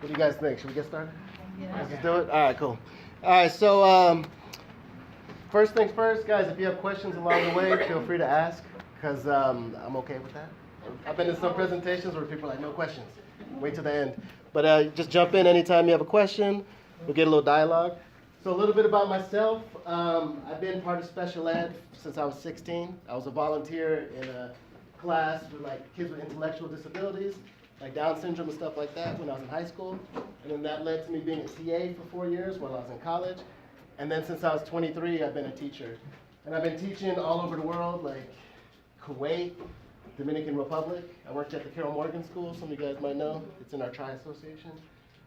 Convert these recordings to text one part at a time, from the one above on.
What do you guys think? Should we get started? Yeah. Let's do it? All right, cool. All right, so first things first, guys, if you have questions along the way, feel free to ask, because I'm okay with that. I've been in some presentations where people are like, no questions. Wait till the end. But just jump in anytime you have a question. We'll get a little dialogue. So a little bit about myself. I've been part of special ed since I was 16. I was a volunteer in a class with like kids with intellectual disabilities, like Down syndrome and stuff like that when I was in high school. And then that led to me being a TA for 4 years while I was in college. And then since I was 23, I've been a teacher. And I've been teaching all over the world, like Kuwait, Dominican Republic. I worked at the Carol Morgan School, some of you guys might know. It's in our Tri-Association.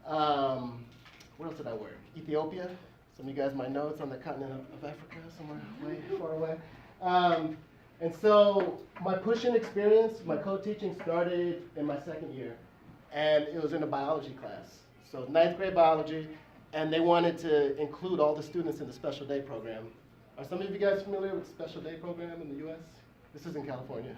Where else did I work? Ethiopia. Some of you guys might know it's on the continent of Africa, somewhere way far away. And so my push-in experience, my co-teaching started in my second year. And it was in a biology class. So 9th grade biology, and they wanted to include all the students in the special day program. Are some of you guys familiar with the special day program in the US? This is in California.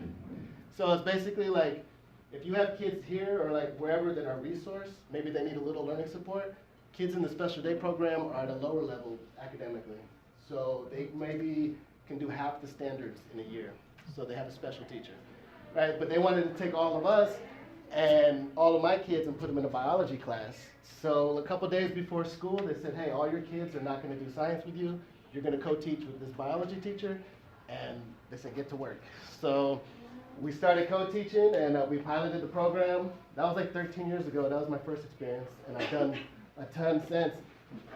So it's basically like, if you have kids here or like wherever that are resourced, maybe they need a little learning support, kids in the special day program are at a lower level academically. So they maybe can do half the standards in a year. So they have a special teacher, right? But they wanted to take all of us and all of my kids and put them in a biology class. So a couple days before school, they said, hey, all your kids are not going to do science with you. You're going to co-teach with this biology teacher. And they said, get to work. So we started co-teaching, and we piloted the program. That was like 13 years ago. That was my first experience, and I've done a ton since.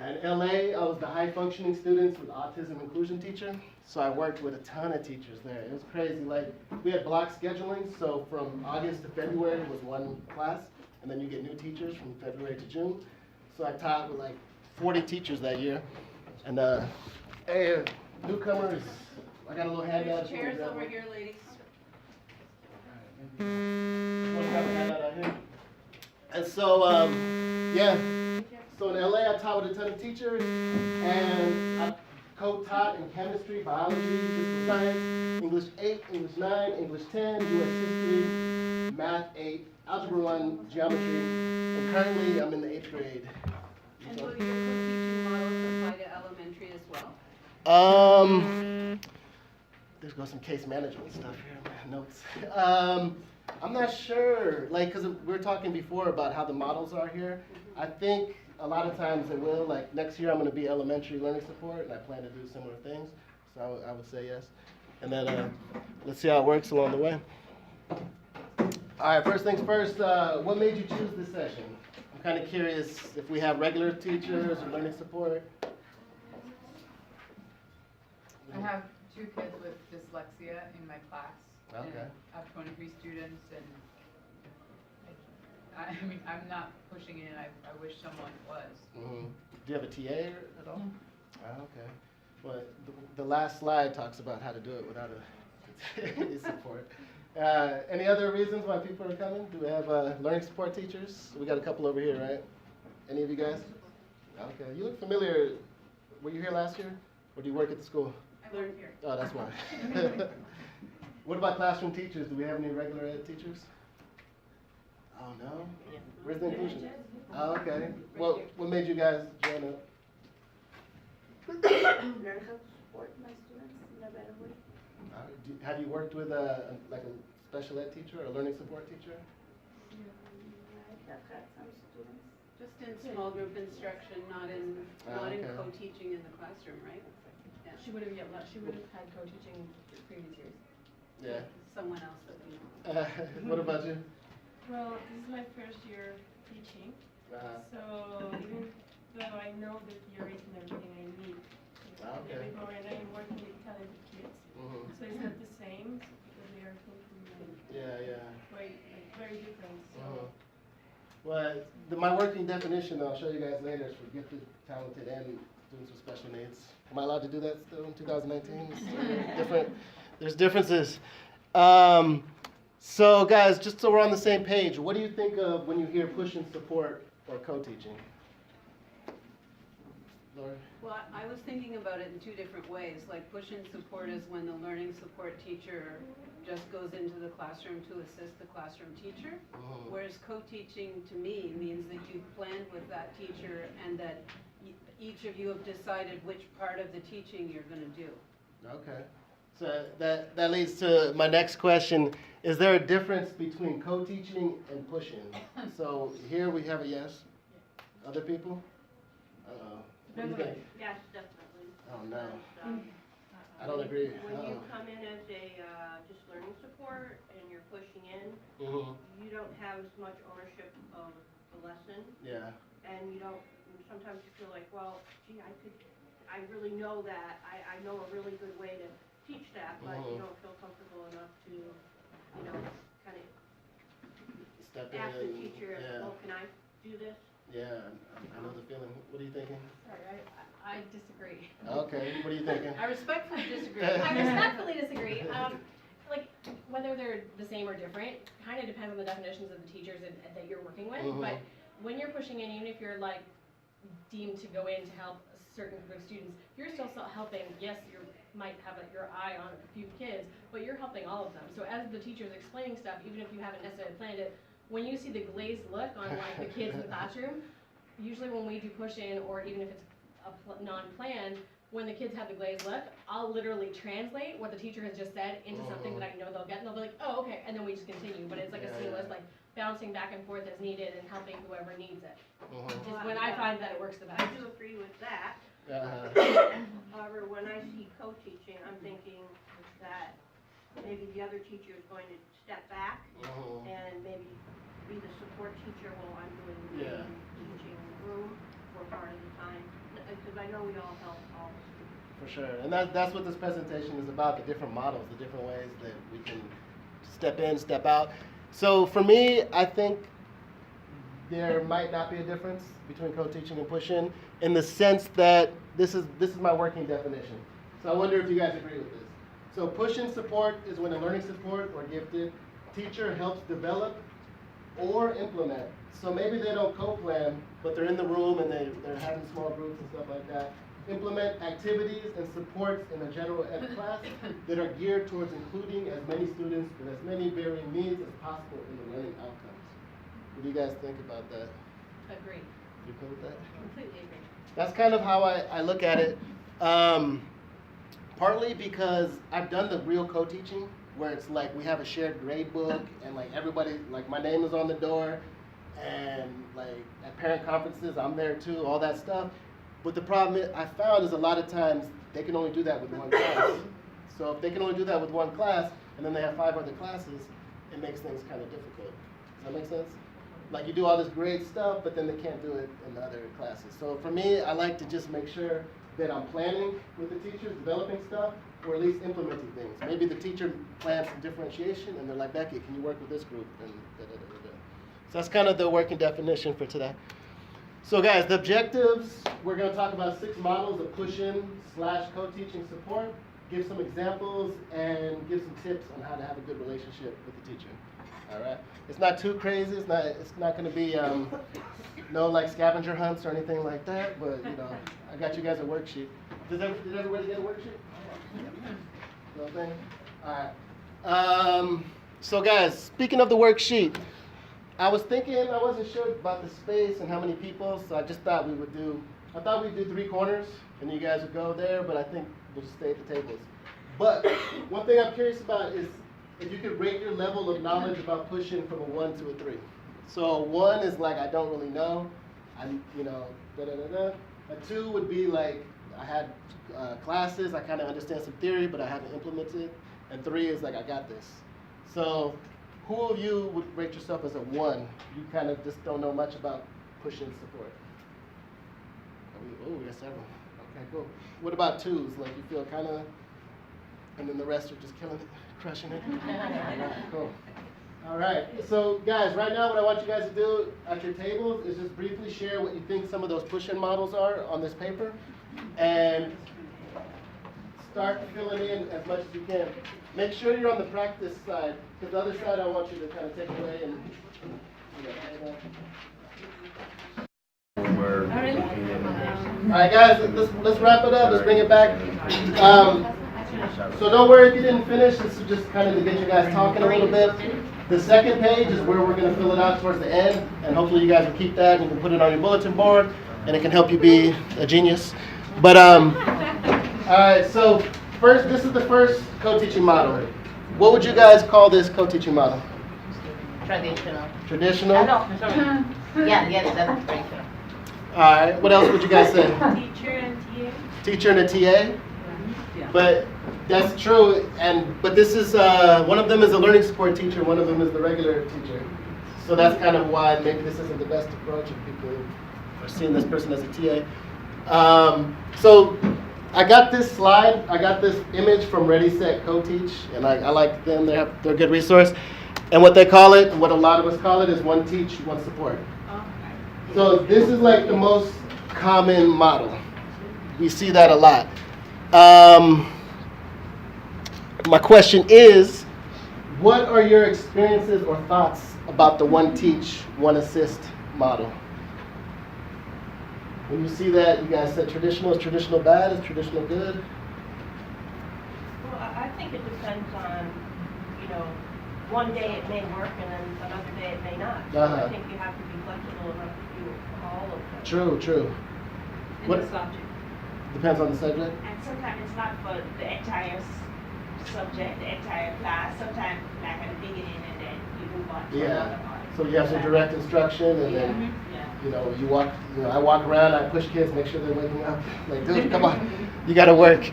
And in LA, I was the high-functioning students with autism inclusion teacher. So I worked with a ton of teachers there. It was crazy. Like, we had block scheduling, so from August to February was one class, and then you get new teachers from February to June. So I taught with like 40 teachers that year. And hey, newcomers, I got a little handout. Chairs over here, ladies. And so, yeah, so in LA I taught with a ton of teachers, and I co-taught in chemistry, biology, physical science, English 8, English 9, English 10, US history, math 8, algebra 1, geometry, and currently I'm in the 8th grade. And will your co-teaching models apply to elementary as well? There's got some case management stuff here in my notes. I'm not sure, like, because we were talking before about how the models are here. I think a lot of times it will, like next year I'm going to be elementary learning support, and I plan to do similar things, so I would say yes. And then let's see how it works along the way. All right, first things first, what made you choose this session? I'm kind of curious if we have regular teachers or learning support. I have 2 kids with dyslexia in my class. Okay. And I have 23 students, and I mean, I'm not pushing it, and I wish someone was. Mm-hmm. Do you have a TA at all? Oh, okay. Well, the last slide talks about how to do it without any support. Any other reasons why people are coming? Do we have learning support teachers? We got a couple over here, right? Any of you guys? Okay. You look familiar. Were you here last year? Or do you work at the school? I learned here. Oh, that's why. What about classroom teachers? Do we have any regular ed teachers? Oh, no? Where's the inclusion? Oh, okay. Well, what made you guys join up? Learn how to support my students in a better way. Have you worked with like a special ed teacher or a learning support teacher? I have had some students. Just in small group instruction, not in okay. co-teaching in the classroom, right? Yeah. She would have had co-teaching previous years. Yeah. Someone else that we know. What about you? Well, this is my first year teaching, so even though I know the theories and everything I need, Okay. and I'm working with talented kids, Mm-hmm. so it's not the same because they are totally Yeah. very different. So. Uh-huh. Well, my working definition, I'll show you guys later, is for gifted, talented, and students with special needs. Am I allowed to do that still in 2019? Different. There's differences. So guys, just so we're on the same page, what do you think of when you hear push-in support or co-teaching? Laura? Well, I was thinking about it in 2 different ways. Like push-in support is when the learning support teacher just goes into the classroom to assist the classroom teacher, whereas co-teaching to me means that you planned with that teacher and that each of you have decided which part of the teaching you're gonna do. Okay. So that leads to my next question. Is there a difference between co-teaching and push-in? So here we have a yes. Other people? Uh-oh. What do you think? Yes, definitely. Oh, no. Um, I don't agree. When you Uh-oh. come in as a, just learning support and you're pushing in, Mhm. you don't have as much ownership of the lesson, Yeah. and you don't, sometimes you feel like, well, gee, I really know that, I know a really good way to teach that, but you don't feel comfortable enough to, you know, kind of Step in. ask the teacher, Yeah. well, can I do this? Yeah, I know the feeling. What are you thinking? Sorry, I disagree. Okay, what are you thinking? I respectfully disagree. I respectfully disagree. Like, whether they're the same or different, kind of depends on the definitions of the teachers that you're working with. Mhm. But when you're pushing in, even if you're like deemed to go in to help a certain group of students, you're still helping. Yes, you might have your eye on a few kids, but you're helping all of them. So as the teacher's explaining stuff, even if you haven't necessarily planned it, when you see the glazed look on like the kids in the classroom, usually when we do push in, or even if it's non-planned, when the kids have the glazed look, I'll literally translate what the teacher has just said into something that I know they'll get, and they'll be like, oh, okay, and then we just continue. But it's like a seamless, like bouncing back and forth as needed and helping whoever needs it. Mhm. Is when I find that it works the best. I do agree with that. Uh-huh. However, when I see co-teaching, I'm thinking that maybe the other teacher is going to step back Mhm. and maybe be the support teacher while I'm doing the Yeah. teaching in the room for part of the time. Because I know we all help all the students. For sure, and that's what this presentation is about, the different models, the different ways that we can step in, step out. So for me, I think there might not be a difference between co-teaching and push-in in the sense that this is my working definition. So I wonder if you guys agree with this. So push-in support is when a learning support or gifted teacher helps develop or implement. So maybe they don't co-plan, but they're in the room and they're having small groups and stuff like that. Implement activities and supports in a general ed class that are geared towards including as many students with as many varying needs as possible in the learning outcomes. What do you guys think about that? Agree. You cool with that? Completely agree. That's kind of how I look at it. Partly because I've done the real co-teaching where it's like we have a shared grade book and like everybody, like my name is on the door, and like at parent conferences I'm there too, all that stuff. But the problem I found is a lot of times they can only do that with one class. So if they can only do that with one class and then they have 5 other classes, it makes things kind of difficult. Does that make sense? Like you do all this great stuff, but then they can't do it in the other classes. So for me, I like to just make sure that I'm planning with the teachers, developing stuff, or at least implementing things. Maybe the teacher plans some differentiation and they're like, Becky, can you work with this group? And da-da-da-da-da. So that's kind of the working definition for today. So guys, the objectives, we're going to talk about 6 models of push-in / co-teaching support, give some examples, and give some tips on how to have a good relationship with the teacher. All right? It's not too crazy. It's not going to be no like scavenger hunts or anything like that, but you know, I got you guys a worksheet. Did everybody get a worksheet? No thing? All right. So guys, speaking of the worksheet, I was thinking, I wasn't sure about the space and how many people, so I just thought we'd do 3 corners, and you guys would go there, but I think we'll just stay at the tables. But one thing I'm curious about is if you could rate your level of knowledge about push-in from a 1 to a 3. So 1 is like, I don't really know, da-da-da-da. A 2 would be like, I had classes, I kind of understand some theory, but I haven't implemented. And 3 is like, I got this. So who of you would rate yourself as a 1? You kind of just don't know much about push-in support. Oh, we got several. Okay, cool. What about 2s? Like you feel kind of, and then the rest are just killing it, crushing it? All right, cool. All right, so guys, right now what I want you guys to do at your tables is just briefly share what you think some of those push-in models are on this paper, and start filling in as much as you can. Make sure you're on the practice side, because the other side I want you to kind of take away and, All right, guys, let's wrap it up. Let's bring it back. So don't worry if you didn't finish. This is just kind of to get you guys talking a little bit. The second page is where we're going to fill it out towards the end, and hopefully you guys will keep that and you can put it on your bulletin board, and it can help you be a genius. But all right, so first, this is the first co-teaching model. What would you guys call this co-teaching model? Traditional. Traditional? No, sorry. Yeah, that's traditional. All right, what else would you guys say? Teacher and TA. Teacher and a TA? But that's true, but this is, one of them is a learning support teacher, one of them is the regular teacher. So that's kind of why maybe this isn't the best approach if people are seeing this person as a TA. So I got this slide, I got this image from Ready, Set, Co-Teach, and I like them, they're a good resource. And what they call it, what a lot of us call it, is one teach, one support. So this is like the most common model. We see that a lot. My question is, what are your experiences or thoughts about the one teach, one assist model? When you see that, you guys said traditional, is traditional bad, is traditional good? Well, I think it depends on, one day it may work and then another day it may not. So I think you have to be flexible enough to do all of them. True. And the subject. Depends on the subject? And sometimes it's not for the entire subject, the entire class. Sometimes like at the beginning and then you move on to another part. So you have some direct instruction and then, I walk around, I push kids, make sure they're waking up. Like, dude, come on, you gotta work.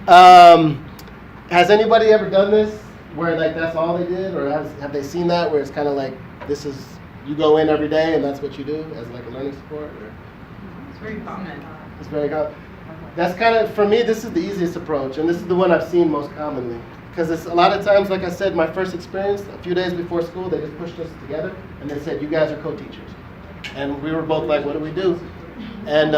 Has anybody ever done this where like that's all they did, or have they seen that where it's kind of like this is, you go in every day and that's what you do as like a learning support? Or? It's very common. It's very common. That's kind of, for me, this is the easiest approach, and this is the one I've seen most commonly. Because it's a lot of times, like I said, my first experience, a few days before school, they just pushed us together, and they said, you guys are co-teachers. And we were both like, what do we do? And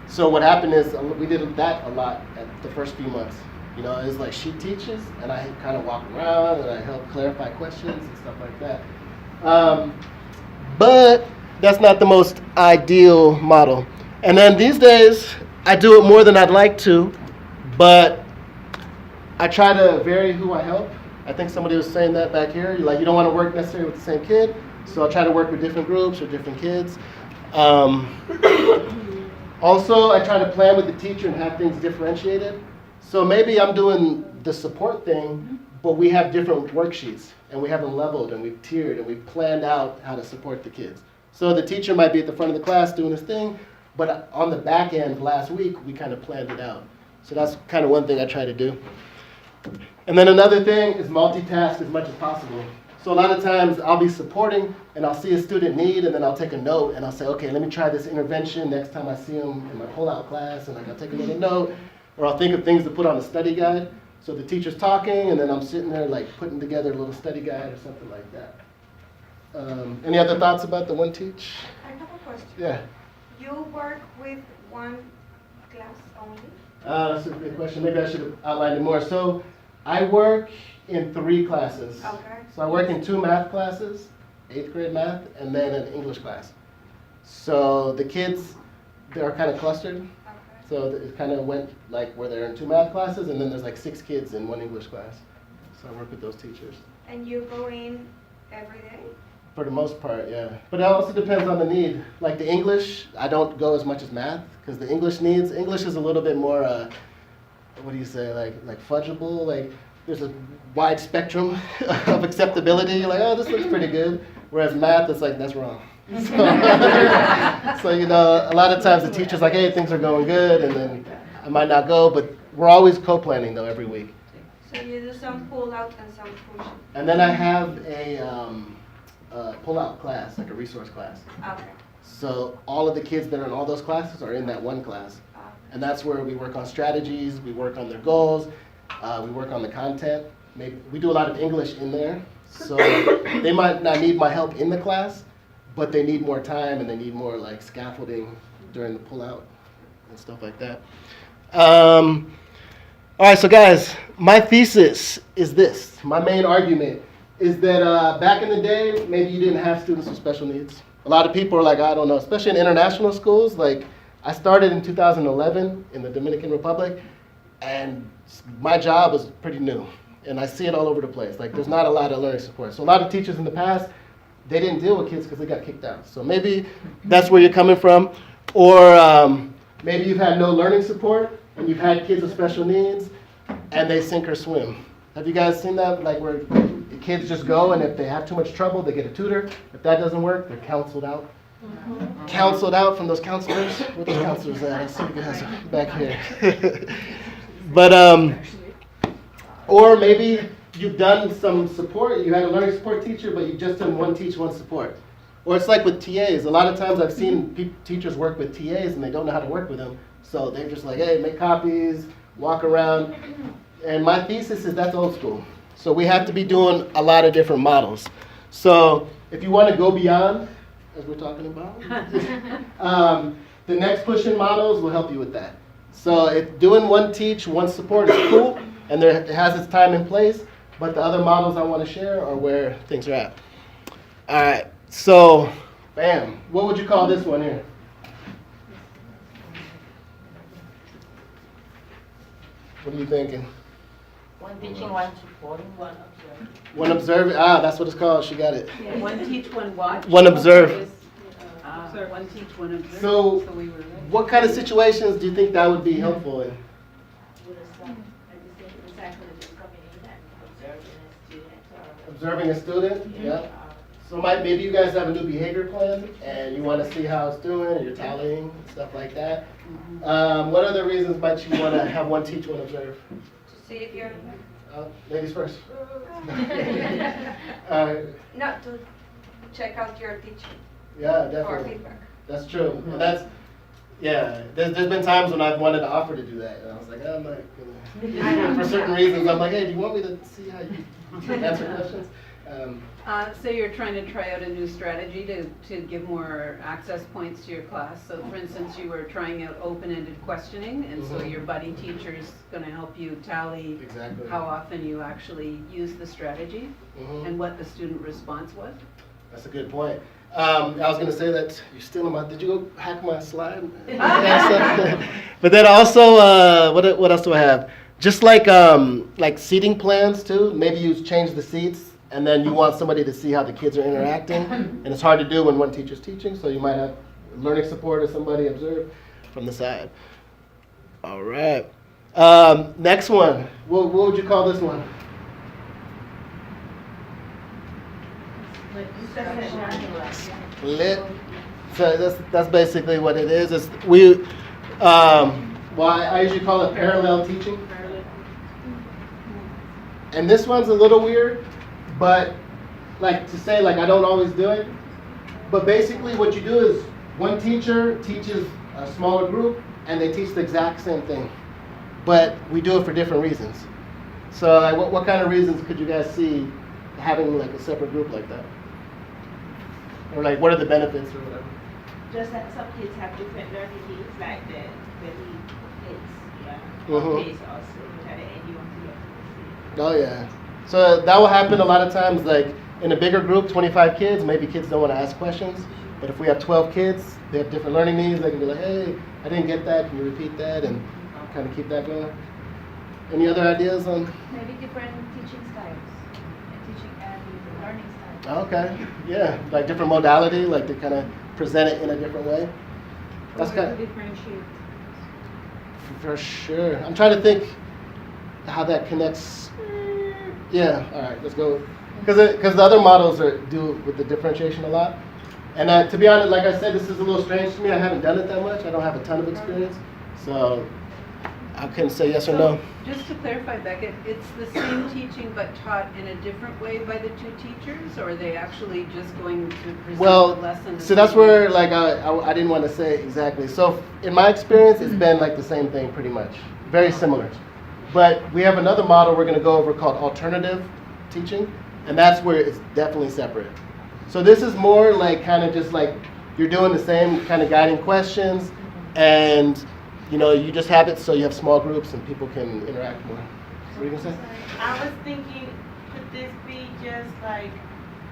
so what happened is, we did that a lot at the first few months. It was like she teaches, and I kind of walk around, and I help clarify questions and stuff like that. But that's not the most ideal model. And then these days, I do it more than I'd like to, but I try to vary who I help. I think somebody was saying that back here. You don't want to work necessarily with the same kid, so I try to work with different groups or different kids. Also, I try to plan with the teacher and have things differentiated. So maybe I'm doing the support thing, but we have different worksheets, and we have them leveled, and we've tiered, and we've planned out how to support the kids. So the teacher might be at the front of the class doing his thing, but on the back end last week, we kind of planned it out. So that's kind of one thing I try to do. And then another thing is multitask as much as possible. So a lot of times I'll be supporting and I'll see a student need and then I'll take a note and I'll say, okay, let me try this intervention next time I see them in my pull-out class, and I'll take a little note, or I'll think of things to put on a study guide. So the teacher's talking and then I'm sitting there like putting together a little study guide or something like that. Any other thoughts about the one teach? I have a question. Yeah. You work with one class only? That's a good question. Maybe I should have outlined it more. So I work in 3 classes. Okay. So I work in 2 math classes, 8th grade math, and then an English class. So the kids, they're kind of clustered. Okay. So it kind of went like where they're in 2 math classes, and then there's like 6 kids in 1 English class. So I work with those teachers. And you go in every day? For the most part, yeah. But it also depends on the need. Like the English, I don't go as much as math, because the English is a little bit more, what do you say, like fudgeable. Like there's a wide spectrum of acceptability. You're like, oh, this looks pretty good. Whereas math, it's like, that's wrong. So a lot of times the teacher's like, hey, things are going good, and then I might not go, but we're always co-planning though every week. So you do some pull out and some push? And then I have a pull-out class, like a resource class. Okay. So all of the kids that are in all those classes are in that one class. And that's where we work on strategies, we work on their goals, we work on the content. Maybe we do a lot of English in there. So they might not need my help in the class, but they need more time and they need more like scaffolding during the pull-out and stuff like that. All right, so guys, my thesis is this. My main argument is that back in the day, maybe you didn't have students with special needs. A lot of people are like, I don't know, especially in international schools. Like, I started in 2011 in the Dominican Republic, and my job was pretty new. and I see it all over the place. Like there's not a lot of learning support. So a lot of teachers in the past, they didn't deal with kids because they got kicked out. So maybe that's where you're coming from. Or maybe you've had no learning support and you've had kids with special needs and they sink or swim. Have you guys seen that? Like where kids just go and if they have too much trouble, they get a tutor. If that doesn't work, they're counseled out. Counseled out from those counselors. Where those counselors at? I see you guys back here. But, or maybe you've done some support. You had a learning support teacher, but you just done one teach, one support. Or it's like with TAs. A lot of times I've seen teachers work with TAs and they don't know how to work with them. So they're just like, hey, make copies, walk around. And my thesis is that's old school. So we have to be doing a lot of different models. So if you want to go beyond, as we're talking about, the next push-in models will help you with that. So if doing one teach, one support is cool, and it has its time and place, but the other models I want to share are where things are at. All right, so, bam. What would you call this one here? What are you thinking? One teaching, one supporting, one observing. One observe. Ah, that's what it's called. She got it. Yeah, one teach, one watch. One observe. One teach, one observe. So, we were right. what kind of situations do you think that would be helpful in? With a son, I just think exactly just coming in and observing a student or. Observing a student? Yeah. So maybe you guys have a new behavior plan and you want to see how it's doing, and you're tallying, stuff like that. What other reasons might you want to have one teach, one observe? See if you're Ladies first. not to check out your teaching Yeah, or definitely. feedback. That's true. And that's, yeah, there's been times when I've wanted to offer to do that. And I was like, oh, I'm not gonna. For certain reasons, I'm like, hey, do you want me to see how you answer questions? So you're trying to try out a new strategy to give more access points to your class. So for instance, you were trying out open-ended questioning, and so your buddy teacher's going to help you tally Exactly. how often you actually use the strategy and what the student response was. That's a good point. I was going to say that you're still in my. Did you go hack my slide? But then also, what else do I have? Just like seating plans too. Maybe you change the seats, and then you want somebody to see how the kids are interacting, and it's hard to do when one teacher's teaching. So you might have learning support or somebody observe from the side. All right. Next one. What would you call this one? Split. So that's basically what it is. It's, I usually call it parallel teaching. And this one's a little weird, but like to say like I don't always do it. But basically what you do is one teacher teaches a smaller group and they teach the exact same thing. But we do it for different reasons. So like, what kind of reasons could you guys see having like a separate group like that? Or like what are the benefits or whatever? Just that some kids have different learning needs, like the kids, yeah. Mhm. Kids also, which at the end you want to get to see. Oh yeah. So that will happen a lot of times, like in a bigger group, 25 kids, maybe kids don't want to ask questions. But if we have 12 kids, they have different learning needs, they can be like, hey, I didn't get that, can you repeat that? And kind of keep that going. Any other ideas on? Maybe different teaching styles, teaching and learning styles. Okay, yeah, like different modality, like they kind of present it in a different way. That's kind of, differentiate. for sure. I'm trying to think how that connects. Yeah, all right, let's go. Because the other models do with the differentiation a lot. And to be honest, like I said, this is a little strange to me. I haven't done it that much. I don't have a ton of experience. So I couldn't say yes or no. Just to clarify, Beckett, it's the same teaching but taught in a different way by the two teachers, or are they actually just going to present Well, the lesson? so that's where like I didn't want to say exactly. So in my experience, it's been like the same thing pretty much, very similar. But we have another model we're going to go over called alternative teaching, and that's where it's definitely separate. So this is more like kind of just like you're doing the same kind of guiding questions, and you know you just have it so you have small groups and people can interact more. What are you gonna say? I was thinking, could this be just like,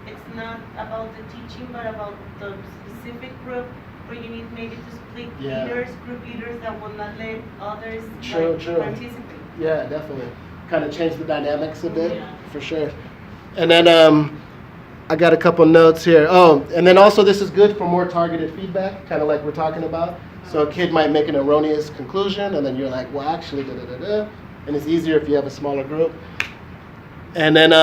it's not about the teaching, but about the specific group, where you need maybe to split Yeah. group leaders that will not let others True, like, true. participate? Yeah, definitely. kind of changed the dynamics a bit, for sure. And then I got a couple notes here. Oh, and then also this is good for more targeted feedback, kind of like we're talking about. So a kid might make an erroneous conclusion, and then you're like, well, actually, da-da-da-da. And it's easier if you have a smaller group. And then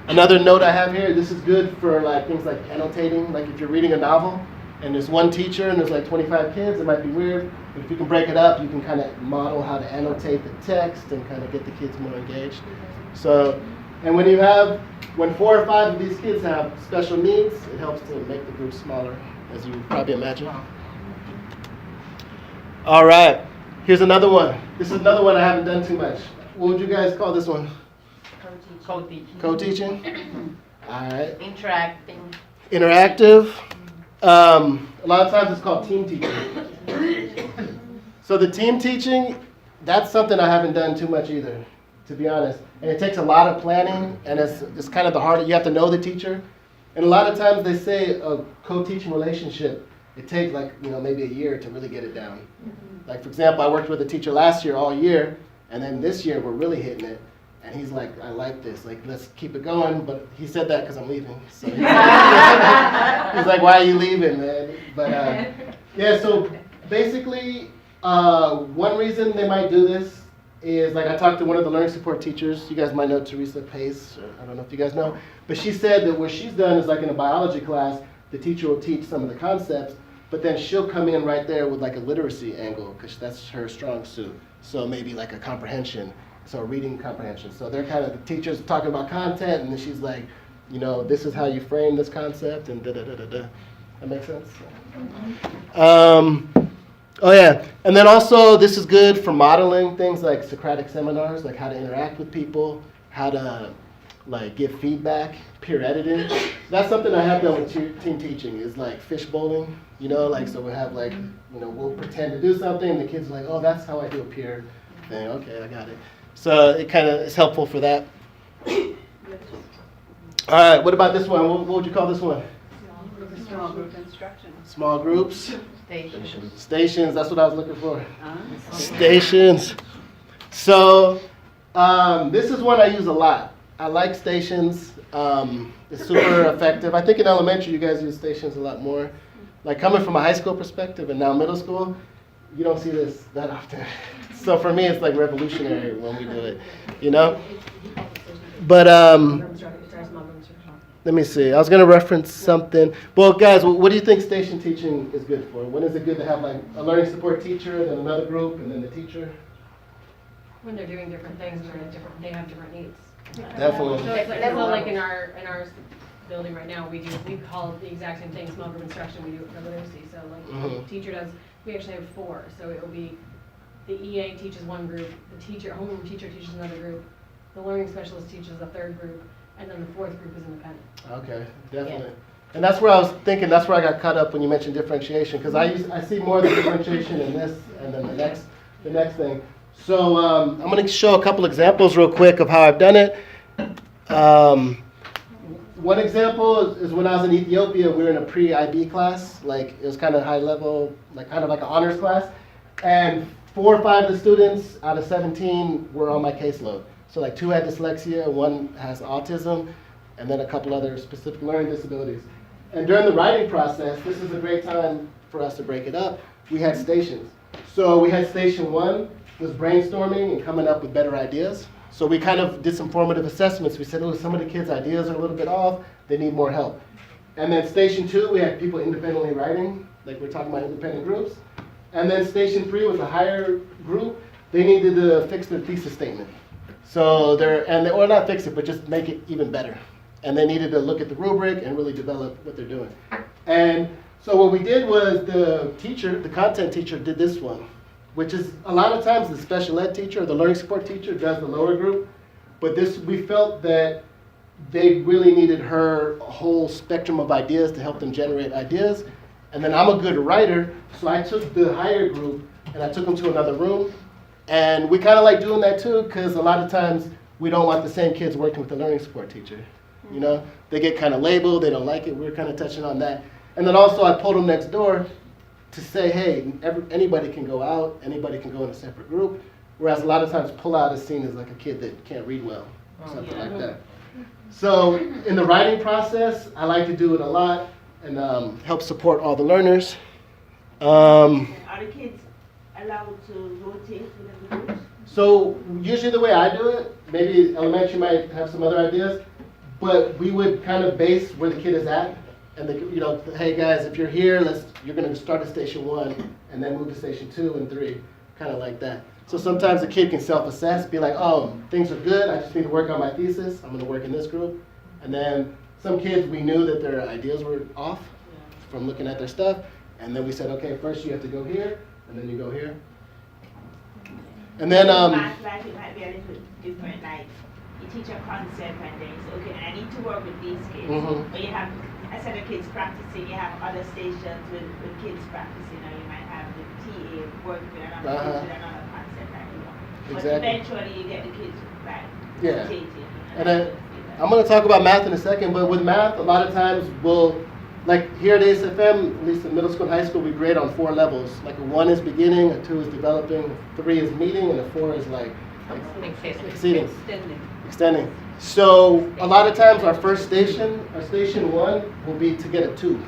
another note I have here, this is good for like things like annotating. Like if you're reading a novel, and there's one teacher, and there's like 25 kids, it might be weird. But if you can break it up, you can kind of model how to annotate the text and kind of get the kids more engaged. So, and when 4 or 5 of these kids have special needs, it helps to make the group smaller, as you probably imagine. All right, here's another one. This is another one I haven't done too much. What would you guys call this one? Co-teaching. Co-teaching? All right. Interacting. Interactive. A lot of times it's called team teaching. So the team teaching, that's something I haven't done too much either, to be honest. And it takes a lot of planning, and it's kind of the hard, you have to know the teacher. And a lot of times they say a co-teaching relationship, it takes like, maybe a year to really get it down. Like, for example, I worked with a teacher last year all year, and then this year we're really hitting it. And he's like, I like this, like, let's keep it going. But he said that because I'm leaving. So he's like, why are you leaving, man? But yeah, so basically, one reason they might do this is, like, I talked to one of the learning support teachers. You guys might know Teresa Pace, or I don't know if you guys know. But she said that what she's done is, like, in a biology class, the teacher will teach some of the concepts, but then she'll come in right there with, like, a literacy angle, because that's her strong suit. So maybe, like, a comprehension. So reading comprehension. So they're kind of, the teacher's talking about content, and then she's like, this is how you frame this concept, and da-da-da-da-da. That makes sense? Oh yeah, and then also this is good for modeling things like Socratic seminars, like how to interact with people, how to like give feedback, peer editing. That's something I have done with team teaching, is like fish bowling, like, so we have like, we'll pretend to do something, and the kids are like, oh, that's how I do a peer thing. Okay, I got it. So it kind of is helpful for that. All right, what about this one? What would you call this one? Small group instruction. Small groups? Stations. Stations, that's what I was looking for. Stations. So this is one I use a lot. I like stations. It's super effective. I think in elementary you guys use stations a lot more. Like coming from a high school perspective and now middle school, you don't see this that often. So for me, it's like revolutionary when we do it, But let me see. I was going to reference something. Well, guys, what do you think station teaching is good for? When is it good to have like a learning support teacher, then another group, and then the teacher? When they're doing different things, they have different needs. Definitely. So it's like in our building right now, we call the exact same thing, small group instruction. We do it for literacy. So like the teacher does. We actually have 4. So it will be the EA teaches one group, the homeroom teacher teaches another group, the learning specialist teaches a 3rd group, and then the 4th group is independent. Okay, definitely. Yeah. And that's where I was thinking, that's where I got caught up when you mentioned differentiation, because I see more of the differentiation in this and then the next thing. So I'm going to show a couple examples real quick of how I've done it. One example is when I was in Ethiopia, we were in a pre-IB class, like it was kind of high level, like kind of like an honors class, and 4 or 5 of the students out of 17 were on my caseload. So like 2 had dyslexia, 1 has autism, and then a couple other specific learning disabilities. And during the writing process, this is a great time for us to break it up. We had stations. So we had station 1 was brainstorming and coming up with better ideas. So we kind of did some formative assessments. We said, oh, some of the kids' ideas are a little bit off. They need more help. And then station 2, we had people independently writing, like we're talking about independent groups. And then station 3 was a higher group. They needed to fix their thesis statement. So or not fix it, but just make it even better. And they needed to look at the rubric and really develop what they're doing. And so what we did was the content teacher did this one, which is a lot of times the special ed teacher or the learning support teacher does the lower group. But we felt that they really needed her whole spectrum of ideas to help them generate ideas. And then I'm a good writer, so I took the higher group and I took them to another room. And we kind of like doing that too, because a lot of times we don't want the same kids working with the learning support teacher. They get kind of labeled, they don't like it. We're kind of touching on that. And then also I pulled them next door to say, hey, anybody can go out, anybody can go in a separate group. Whereas a lot of times pull out is seen as like a kid that can't read well, or something Yeah. like that. So in the writing process, I like to do it a lot and help support all the learners. Are the kids allowed to rotate within the groups? So usually the way I do it, maybe elementary might have some other ideas, but we would kind of base where the kid is at. And you know, hey guys, if you're here, you're gonna start at station 1 and then move to station 2 and 3, kind of like that. So sometimes the kid can self-assess, be like, oh, things are good, I just need to work on my thesis, I'm gonna work in this group. And then some kids, we knew that their ideas were off from looking at their stuff, and then we said, okay, first you have to go here, and then you go here. And then, Math, like, it might be a little different, like, you teach a concept and then you say, okay, I need to work with these kids. Mhm. But you have, instead of kids practicing, you have other stations with kids practicing, or you might have the TA work with another kid with another concept that you want. But Exactly. eventually you get the kids, like, Yeah. rotating. And then I'm going to talk about math in a second, but with math, a lot of times we'll, like here at ASFM, at least in middle school and high school, we grade on 4 levels. Like a 1 is beginning, a 2 is developing, a 3 is meeting, and a 4 is like exceeding, extending. So a lot of times our first station, our station 1, will be to get a 2.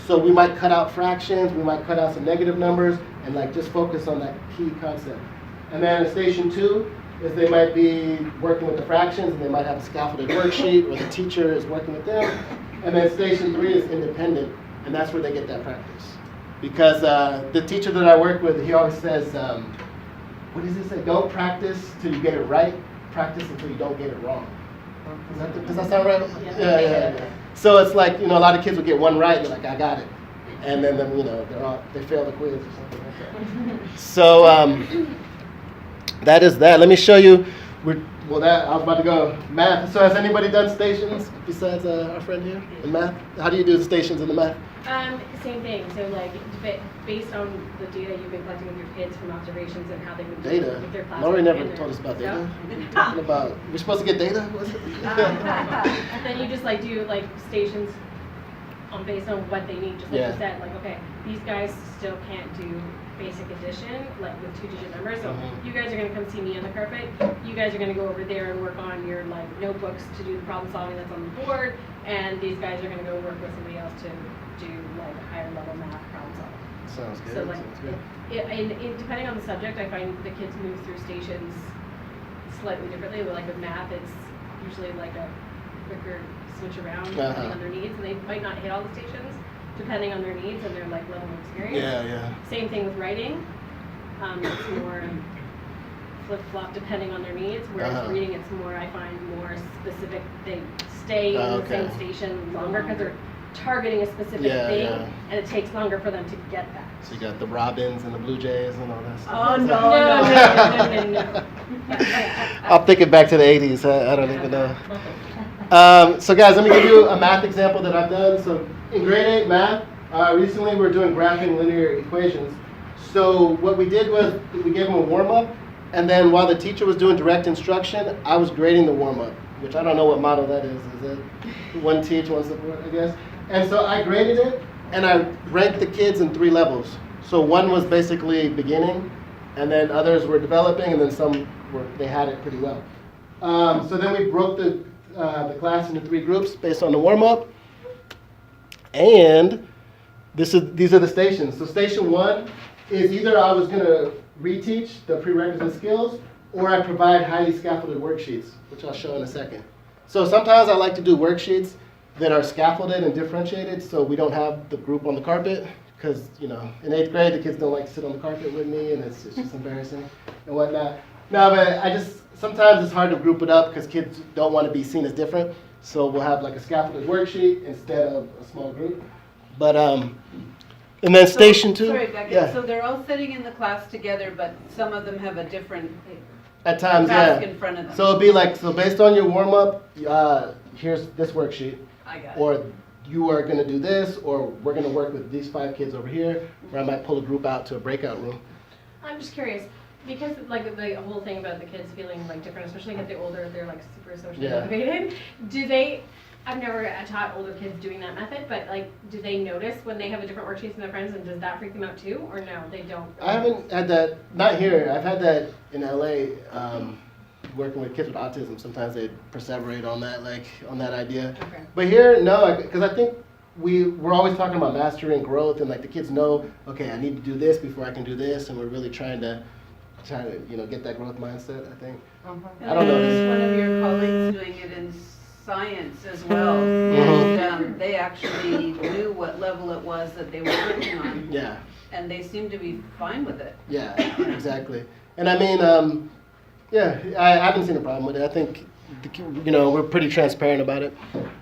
So we might cut out fractions, we might cut out some negative numbers, and like just focus on that key concept. And then station 2 is they might be working with the fractions, and they might have a scaffolded worksheet, or the teacher is working with them. And then station 3 is independent, and that's where they get that practice. Because the teacher that I work with, he always says, what does he say? Don't practice till you get it right, practice until you don't get it wrong. Does that sound right? Yeah. So it's like, you know, a lot of kids will get 1 right, and they're like, I got it. And then you know, they fail the quiz or something like that. So that is that. Let me show you. I was about to go math. So has anybody done stations besides our friend here in math? How do you do the stations in the math? Same thing. So like based on the data you've been collecting with your kids from observations and how they've been doing Data? with their class. Lori never told us about data. No? What are you talking about? We're supposed to get data? What's it? And then you just like do like stations based on what they need. Just like Yeah. you said, like okay, these guys still can't do basic addition, like with 2-digit numbers. So you guys are gonna come see me on the carpet. You guys are gonna go over there and work on your like notebooks to do the problem solving that's on the board, and these guys are gonna go work with somebody else to do like higher level math problem solving. Sounds good. So like, Sounds good. depending on the subject, I find the kids move through stations slightly differently. Like with math, it's usually like a quicker switch around depending on their needs, and they might not hit all the stations depending on their needs and their like level of experience. Yeah. Same thing with writing. It's more flip-flop depending on their needs, whereas reading, it's more, I find, more specific. They stay in the same station longer because they're targeting a specific thing, and it takes longer for them to get that. So you got the Robins and the Blue Jays and all that stuff. Oh, no. I'm thinking back to the 80s. I don't even know. So guys, let me give you a math example that I've done. So in grade 8 math, recently we were doing graphing linear equations. So what we did was we gave them a warm-up, and then while the teacher was doing direct instruction, I was grading the warm-up, which I don't know what model that is. Is it one teach, one support, I guess? And so I graded it, and I ranked the kids in 3 levels. So 1 was basically beginning, and then others were developing, and then some they had it pretty well. So then we broke the class into 3 groups based on the warm-up, and these are the stations. So station 1 is either I was going to reteach the prerequisite skills, or I provide highly scaffolded worksheets, which I'll show in a second. So sometimes I like to do worksheets that are scaffolded and differentiated, so we don't have the group on the carpet, because you know, in 8th grade the kids don't like to sit on the carpet with me, and it's just embarrassing and whatnot. No, but sometimes it's hard to group it up because kids don't want to be seen as different, so we'll have like a scaffolded worksheet instead of a small group. But and then station 2. Sorry, Becca, so they're all sitting in the class together, but some of them have a different at times, task in front of them. So it'll be like, so based on your warm-up, here's this worksheet. I got it. Or you are going to do this, or we're going to work with these 5 kids over here, or I might pull a group out to a breakout room. I'm just curious, because like the whole thing about the kids feeling like different, especially if they're older, they're like super socially motivated. Do they I've never taught older kids doing that method, but like, do they notice when they have a different worksheet than their friends, and does that freak them out too, or no, they don't? I haven't had that, not here. I've had that in LA, working with kids with autism. Sometimes they perseverate on that, like on that idea. Okay. But here, no, because I think we're always talking about mastery and growth, and like the kids know, okay, I need to do this before I can do this, and we're really trying to get that growth mindset, I think. And I don't know. there's one of your colleagues doing it in science as well, and they actually knew what level it was that they were working on. Yeah. And they seem to be fine with it. Yeah, exactly. And I mean, I haven't seen a problem with it. I think, we're pretty transparent about it.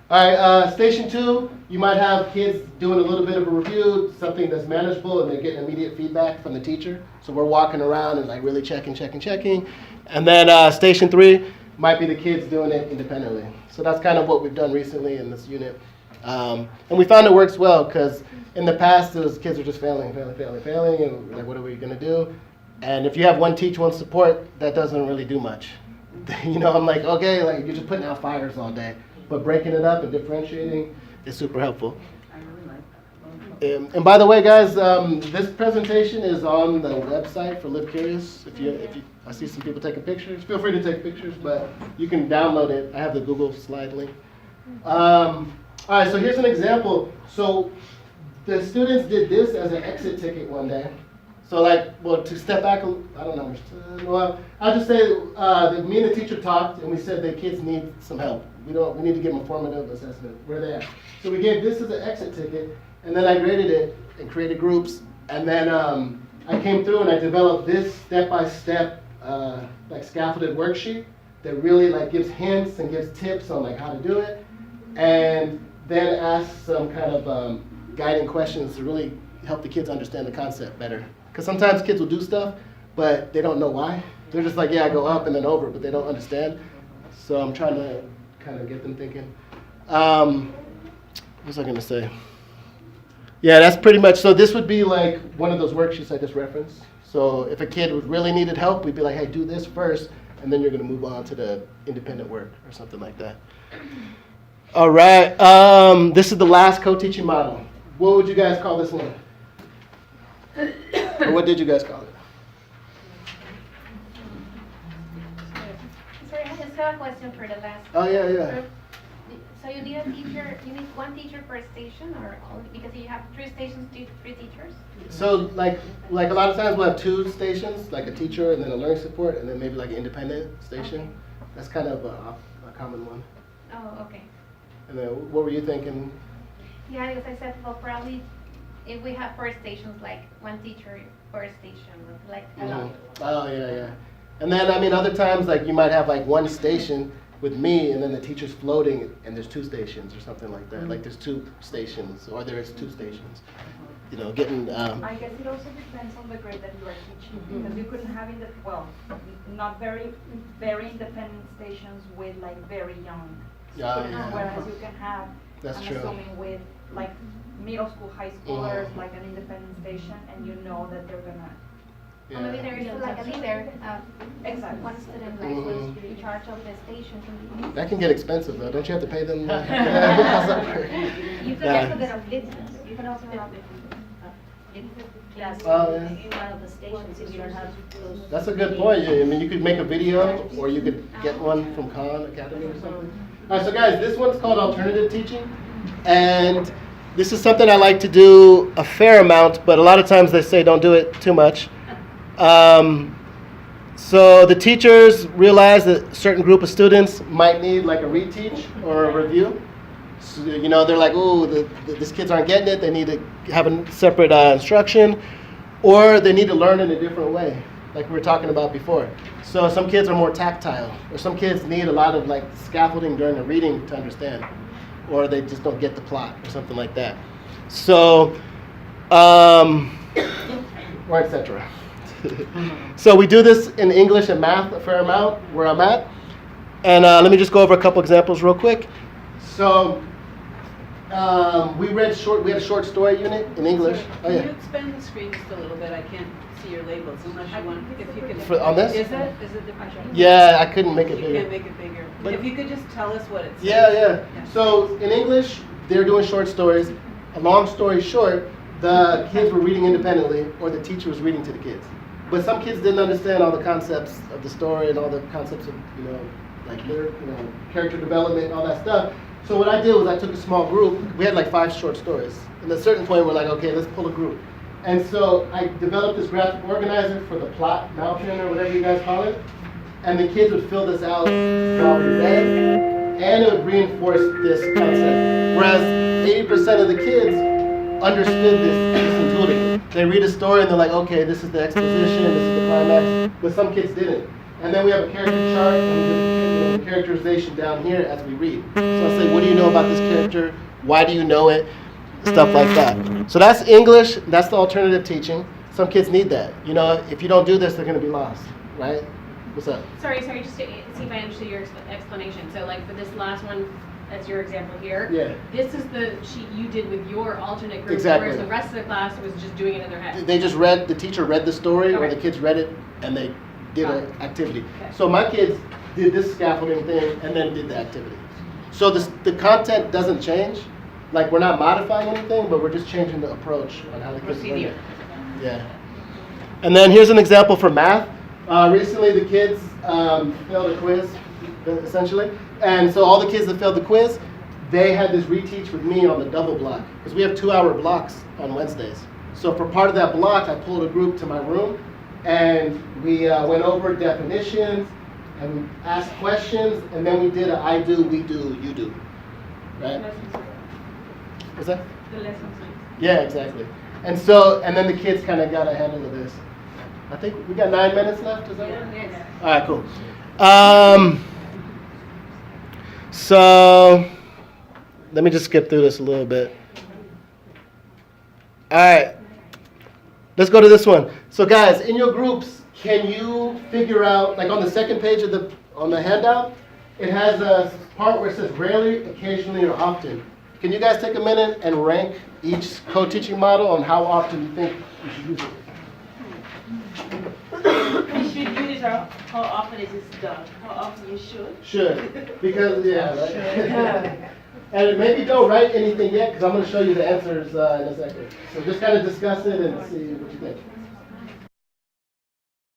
All right, station 2, you might have kids doing a little bit of a review, something that's manageable, and they're getting immediate feedback from the teacher. So we're walking around and like really checking. And then station 3 might be the kids doing it independently. So that's kind of what we've done recently in this unit. And we found it works well because in the past, those kids were just failing, and we're like, what are we going to do? And if you have one teach, one support, that doesn't really do much. I'm like, okay, like you're just putting out fires all day. But breaking it up and differentiating is super helpful. I really like that. And by the way, guys, this presentation is on the website for Live Curious. If you, I see some people taking pictures. Feel free to take pictures, but you can download it. I have the Google slide link. All right, so here's an example. So the students did this as an exit ticket one day. So to step back, I don't know. Well, I'll just say that me and the teacher talked, and we said that kids need some help. We need to give them a formative assessment. Where they at? So we gave this as an exit ticket, and then I graded it and created groups, and then I came through and I developed this step-by-step scaffolded worksheet that really gives hints and gives tips on how to do it, and then asks some kind of guiding questions to really help the kids understand the concept better. Because sometimes kids will do stuff, but they don't know why. They're just like, yeah, I go up and then over, but they don't understand. So I'm trying to kind of get them thinking. What was I going to say? Yeah, that's pretty much, so this would be like one of those worksheets I just referenced. So if a kid really needed help, we'd be like, hey, do this first, and then you're going to move on to the independent work or something like that. All right, this is the last co-teaching model. What would you guys call this one? Or what did you guys call it? Sorry, I just have a question for the last. Oh, yeah. group. So you need a teacher, you need one teacher per station, or because you have 3 stations, 3 teachers? So like a lot of times we'll have 2 stations, like a teacher and then a learning support, and then maybe like an independent station. Okay. That's kind of a common one. Oh, okay. And then what were you thinking? Yeah, because I said, well, probably if we have 4 stations, like 1 teacher per station, like a lot. Oh, yeah. And then, I mean, other times, like you might have like 1 station with me, and then the teacher's floating, and there's 2 stations or something like that. Like there's 2 stations, or there's 2 stations. Getting. I guess it also depends on the grade that you are teaching, because you couldn't have not very independent stations with like very young students, whereas you can have. That's I'm true. assuming with like middle school, high schoolers, like an independent station, and you know that they're gonna. Or maybe there is like a leader, Exactly. one student like in charge of the station. That can get expensive though. Don't you have to pay them? You can also get a business. You can also have in one of the stations if you don't have those. That's a good point. I mean, you could make a video, or you could get one from Khan Academy or something. All right, so guys, this one's called alternative teaching, and this is something I like to do a fair amount, but a lot of times they say don't do it too much. So the teachers realize that a certain group of students might need like a reteach or a review. So, they're like, oh, these kids aren't getting it. They need to have a separate instruction, or they need to learn in a different way, like we were talking about before. So some kids are more tactile, or some kids need a lot of like scaffolding during the reading to understand, or they just don't get the plot or something like that. So, or etc. So we do this in English and math a fair amount where I'm at. And let me just go over a couple examples real quick. So We had a short story unit in English. Can you expand the screen just a little bit? I can't see your labels unless you want, if you can. On this? Is it the projector? Yeah, I couldn't make it You bigger. can't make it bigger. But- If you could just tell us what it says. Yeah. So in English, they're doing short stories. A long story short, the kids were reading independently, or the teacher was reading to the kids. But some kids didn't understand all the concepts of the story and all the concepts of, like character development and all that stuff. So what I did was I took a small group. We had like 5 short stories. And at a certain point, we're like, okay, let's pull a group. And so I developed this graphic organizer for the plot, Maltran, or whatever you guys call it. And the kids would fill this out while we read, and it would reinforce this concept. Whereas 80% of the kids understood this intuitively. They read a story and they're like, okay, this is the exposition, this is the climax. But some kids didn't. And then we have a character chart and the characterization down here as we read. So I'll say, what do you know about this character? Why do you know it? Stuff like that. So that's English. That's the alternative teaching. Some kids need that. If you don't do this, they're going to be lost, right? What's up? Sorry, just to see if I understood your explanation. So like for this last one, that's your example here. Yeah. This is the sheet you did with your alternate group, Exactly. whereas the rest of the class was just doing it in their head. They just the teacher read the story, or Okay. the kids read it, and they did an activity. Okay. So my kids did this scaffolding thing, and then did the activity. So the content doesn't change. Like, we're not modifying anything, but we're just changing the approach on how the kids learn it. Yeah. And then here's an example for math. Recently, the kids failed a quiz, essentially. And so all the kids that failed the quiz, they had this reteach with me on the double block. Because we have 2-hour blocks on Wednesdays. So for part of that block, I pulled a group to my room, and we went over definitions, and we asked questions, and then we did a I do, we do, you do. Right? What's that? The lessons. Yeah, exactly. And then the kids kind of got a handle of this. I think we got 9 minutes left, is that right? Yes. All right, cool. So let me just skip through this a little bit. All right, let's go to this one. So guys, in your groups, can you figure out, like on the second page on the handout, it has a part where it says rarely, occasionally, or often. Can you guys take a minute and rank each co-teaching model on how often you think you should use it? You should use it, how often is it done? How often you should? Should, because, right? And maybe don't write anything yet, because I'm going to show you the answers in a second. So just kind of discuss it and see what you think.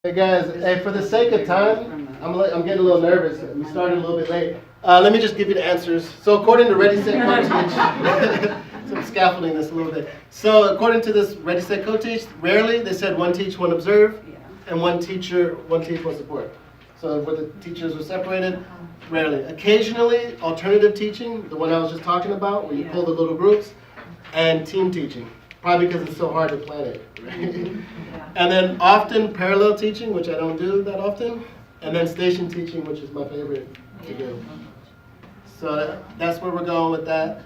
Hey guys, for the sake of time, I'm getting a little nervous. We started a little bit late. Let me just give you the answers. So according to Ready, Set, Co-Teach, so I'm scaffolding this a little bit. So according to this Ready, Set, Co-Teach, rarely they said one teach, one observe, and one teach, one support. So where the teachers were separated, rarely. Occasionally, alternative teaching, the one I was just talking about, where you pull the little groups, and team teaching, probably because it's so hard to plan it. Right? And then often parallel teaching, which I don't do that often, and then station teaching, which is my favorite to do. So that's where we're going with that.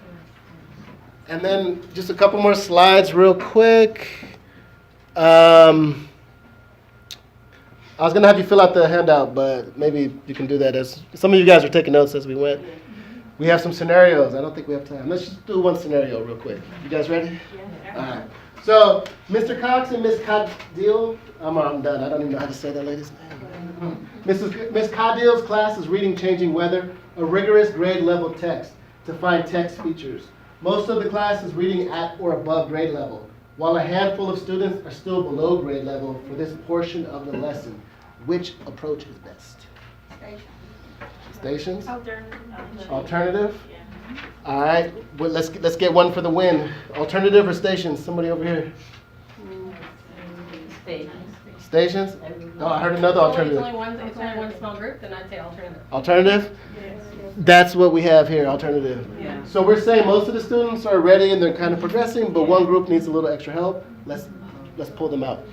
And then just a couple more slides real quick. I was going to have you fill out the handout, but maybe you can do that as some of you guys are taking notes as we went. We have some scenarios. I don't think we have time. Let's just do one scenario real quick. You guys ready? Yeah. All right. So, Mr. Cox and Miss Cadill, I'm done. I don't even know how to say that lady's name. Miss Cadill's class is reading Changing Weather, a rigorous grade level text to find text features. Most of the class is reading at or above grade level, while a handful of students are still below grade level for this portion of the lesson. Which approach is best? Stations? Alternative? Yeah. All right, well, let's get one for the win. Alternative or stations? Somebody over here. Stations? Oh, I heard another alternative. It's only one small group, then I'd say alternative. Alternative? Yes. That's what we have here, alternative. Yeah. So we're saying most of the students are ready and they're kind of progressing, but one group needs a little extra help. Let's pull them out.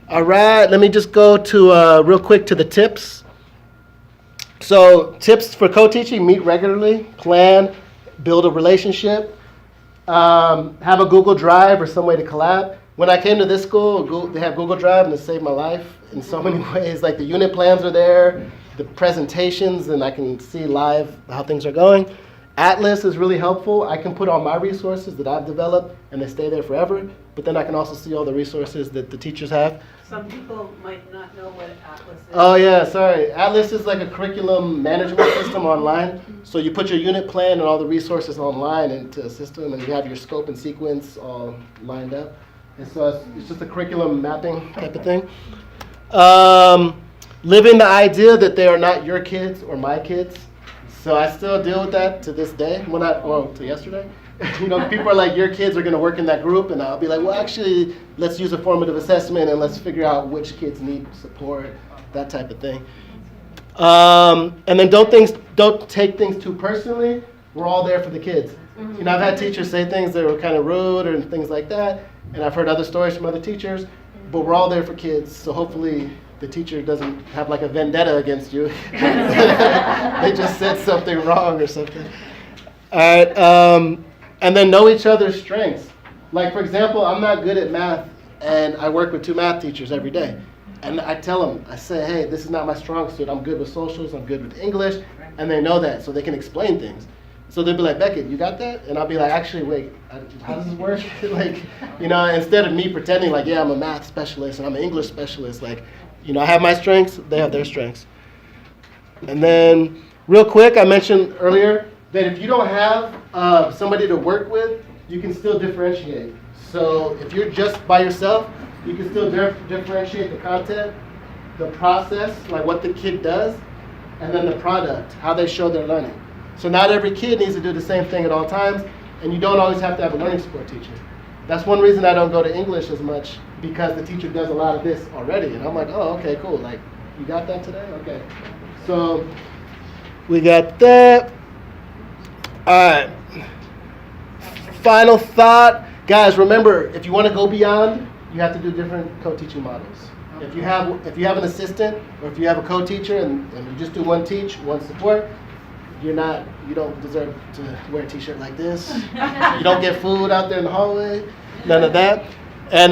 All right, let me just go to real quick to the tips. So tips for co-teaching: meet regularly, plan, build a relationship, have a Google Drive or some way to collab. When I came to this school, they have Google Drive and it saved my life in so many ways. Like the unit plans are there, the presentations, and I can see live how things are going. Atlas is really helpful. I can put all my resources that I've developed and they stay there forever, but then I can also see all the resources that the teachers have. Some people might not know what Atlas is. Oh yeah, sorry. Atlas is like a curriculum management system online. So you put your unit plan and all the resources online into a system, and you have your scope and sequence all lined up. And so it's just a curriculum mapping type of thing. Living the idea that they are not your kids or my kids. So I still deal with that to this day. To yesterday. You know, people are like, your kids are going to work in that group, and I'll be like, well, actually, let's use a formative assessment and let's figure out which kids need support, that type of thing. And then don't take things too personally. We're all there for the kids. You know, I've had teachers say things that were kind of rude and things like that, and I've heard other stories from other teachers, but we're all there for kids, so hopefully the teacher doesn't have like a vendetta against you. They just said something wrong or something. All right. And then know each other's strengths. Like, for example, I'm not good at math, and I work with 2 math teachers every day. And I tell them, I say, hey, this is not my strong suit. I'm good with socials, I'm good with English, and they know that, so they can explain things. So they'll be like, Beckett, you got that? And I'll be like, actually, wait, how does this work? Like, you know, instead of me pretending like, yeah, I'm a math specialist and I'm an English specialist, like, you know, I have my strengths, they have their strengths. And then, real quick, I mentioned earlier that if you don't have somebody to work with, you can still differentiate. So if you're just by yourself, you can still differentiate the content, the process, like what the kid does, and then the product, how they show their learning. So not every kid needs to do the same thing at all times, and you don't always have to have a learning support teacher. That's one reason I don't go to English as much, because the teacher does a lot of this already. And I'm like, oh, okay, cool. Like, you got that today? Okay. So we got that. All right. Final thought. Guys, remember, if you want to go beyond, you have to do different co-teaching models. If you have an assistant, or if you have a co-teacher and you just do one teach, one support, you don't deserve to wear a t-shirt like this. You don't get food out there in the hallway, none of that. And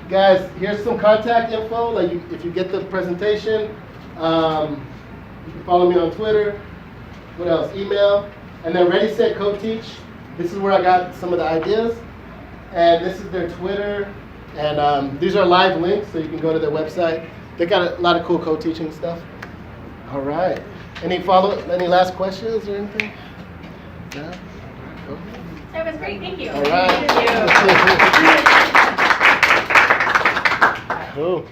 guys, here's some contact info. Like, if you get the presentation, you can follow me on Twitter. What else? Email. And then Ready, Set, Co-Teach. This is where I got some of the ideas. And this is their Twitter. And these are live links, so you can go to their website. They got a lot of cool co-teaching stuff. All right. Any last questions or anything? Yeah? Cool. That was great, thank you. All right. Thank you. Cool.